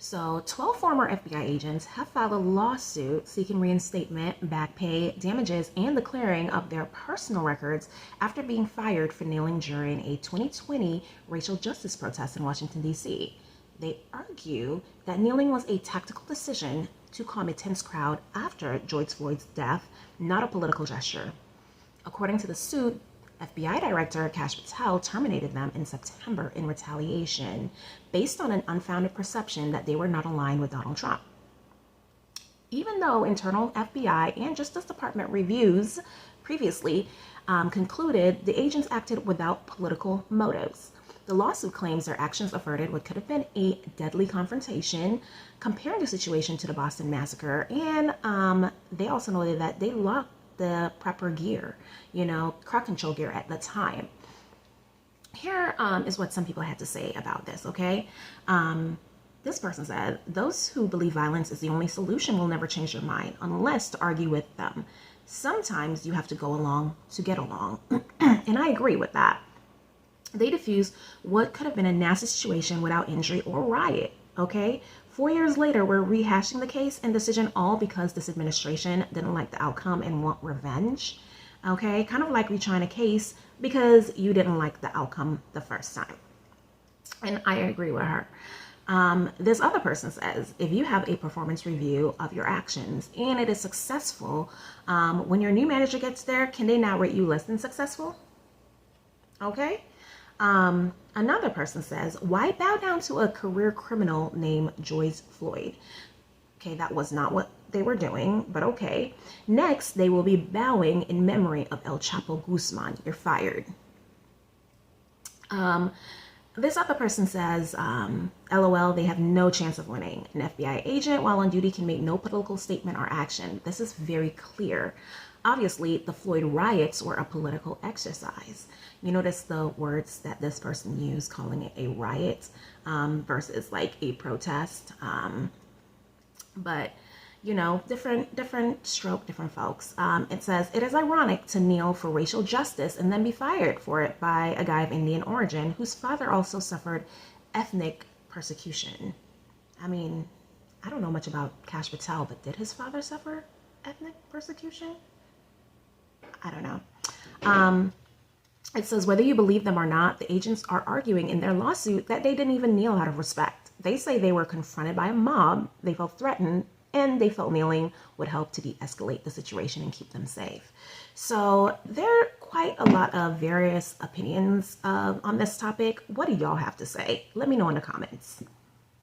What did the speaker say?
So 12 former FBI agents have filed a lawsuit seeking reinstatement, back pay, damages, and the clearing of their personal records after being fired for kneeling during a 2020 racial justice protest in Washington, D.C. They argue that kneeling was a tactical decision to calm a tense crowd after George Floyd's death, not a political gesture. According to the suit, FBI Director Patel terminated them in September in retaliation based on an unfounded perception that they were not aligned with Donald Trump. Even though internal FBI and Justice Department reviews previously concluded the agents acted without political motives. The lawsuit claims their actions averted what could have been a deadly confrontation, comparing the situation to the Boston Massacre, and they also noted that they lacked the proper gear, crowd control gear at the time. Here is what some people had to say about this, okay? This person said, those who believe violence is the only solution will never change their mind unless to argue with them. Sometimes you have to go along to get along. And I agree with that. They diffused what could have been a nasty situation without injury or riot, okay? 4 years later, we're rehashing the case and decision all because this administration didn't like the outcome and want revenge, okay? Kind of like retrying a case because you didn't like the outcome the first time. And I agree with her. This other person says, if you have a performance review of your actions and it is successful, when your new manager gets there, can they now rate you less than successful? Okay? Another person says, why bow down to a career criminal named George Floyd? Okay, that was not what they were doing, but okay. Next, they will be bowing in memory of El Chapo Guzman. You're fired. This other person says, LOL, they have no chance of winning. An FBI agent while on duty can make no political statement or action. This is very clear. Obviously, the Floyd riots were a political exercise. You notice the words that this person used, calling it a riot versus like a protest. But, different stroke, different folks. It says, it is ironic to kneel for racial justice and then be fired for it by a guy of Indian origin whose father also suffered ethnic persecution. I mean, I don't know much about Patel, but did his father suffer ethnic persecution? I don't know. It says, whether you believe them or not, the agents are arguing in their lawsuit that they didn't even kneel out of respect. They say they were confronted by a mob, they felt threatened, and they felt kneeling would help to de-escalate the situation and keep them safe. So there are quite a lot of various opinions on this topic. What do y'all have to say? Let me know in the comments.